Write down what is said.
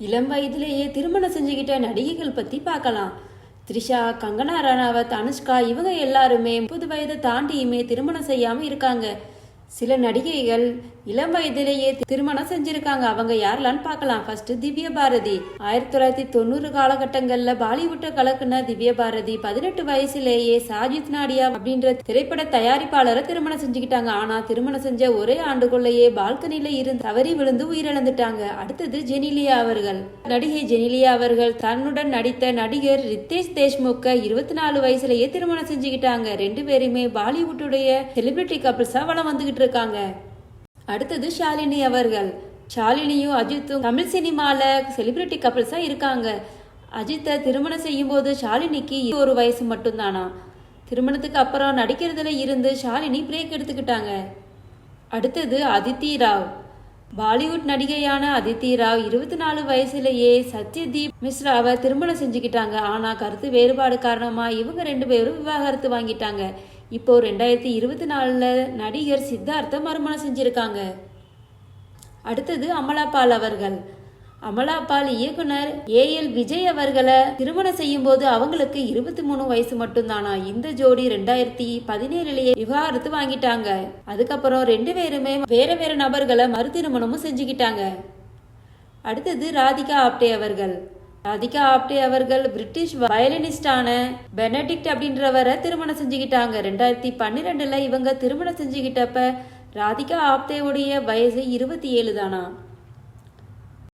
இளம் வயதிலேயே திருமணம் செஞ்சுக்கிட்ட நடிகைகள் பத்தி பார்க்கலாம். த்ரிஷா, கங்கனா ரனாவத், அனுஷ்கா இவங்க எல்லாருமே 30 வயதை தாண்டியுமே திருமணம் செய்யாம இருக்காங்க. சில நடிகைகள் இளம் வயதிலேயே திருமணம் செஞ்சிருக்காங்க. அவங்க யாரெல்லாம் பார்க்கலாம். ஃபர்ஸ்ட் திவ்யா பாரதி. 1990 காலகட்டங்கள்ல பாலிவுட்டை கலக்குன திவ்யா பாரதி 18 வயசுலேயே சாஜித் நாடியா அப்படின்ற திரைப்பட தயாரிப்பாளரை திருமணம் செஞ்சுக்கிட்டாங்க. ஆனா திருமணம் செஞ்ச ஒரே ஆண்டுக்குள்ளேயே பால்கனில இருந்து தவறி விழுந்து உயிரிழந்துட்டாங்க. அடுத்தது ஜெனிலியா அவர்கள். நடிகை ஜெனிலியா அவர்கள் தன்னுடன் நடித்த நடிகர் ரித்தேஷ் தேஷ்முக்க 24 வயசுலேயே திருமணம் செஞ்சுக்கிட்டாங்க. 2 பேருமே பாலிவுட்டுடைய செலிபிரிட்டி கப்பிள்ஸா வளம் வந்துகிட்டு இருக்காங்க. அடுத்தது ஷாலினி அவர்கள். ஷாலினியும் அஜித்தும் தமிழ் சினிமால செலிபிரிட்டி கப்பிள்ஸா இருக்காங்க. அஜித்தை திருமணம் செய்யும் போது ஷாலினிக்கு 1 வயசு மட்டும்தானா. திருமணத்துக்கு அப்புறம் நடிக்கிறதுல இருந்து ஷாலினி பிரேக் எடுத்துக்கிட்டாங்க. அடுத்தது அதித்தி ராவ். பாலிவுட் நடிகையான அதித்தி ராவ் 24 வயசுலேயே சத்யதீப் மிஸ்ராவை திருமணம் செஞ்சுக்கிட்டாங்க. ஆனா கருத்து வேறுபாடு காரணமா இவங்க 2 பேரும் விவாகரத்து வாங்கிட்டாங்க. இப்போ 2024 நடிகர் சித்தார்த்த மறுமணம் செஞ்சிருக்காங்க. அடுத்தது அமலா பால் அவர்கள். அமலா பால் இயக்குனர் AL விஜய் அவர்களை திருமணம் செய்யும் போது அவங்களுக்கு 23 வயசு மட்டும்தானா. இந்த ஜோடி 2017 விவாகரத்து வாங்கிட்டாங்க. அதுக்கப்புறம் 2 பேருமே வேற வேற நபர்களை மறு திருமணமும் செஞ்சுக்கிட்டாங்க. அடுத்தது ராதிகா ஆப்டே அவர்கள். ராதிகா ஆப்டே அவர்கள் பிரிட்டிஷ் வயலினிஸ்டான பெனடிக்ட் அப்படின்றவரை திருமணம் செஞ்சுக்கிட்டாங்க. 2012 இவங்க திருமணம் செஞ்சுக்கிட்டப்ப ராதிகா ஆப்டேவுடைய வயசு 27 தானா.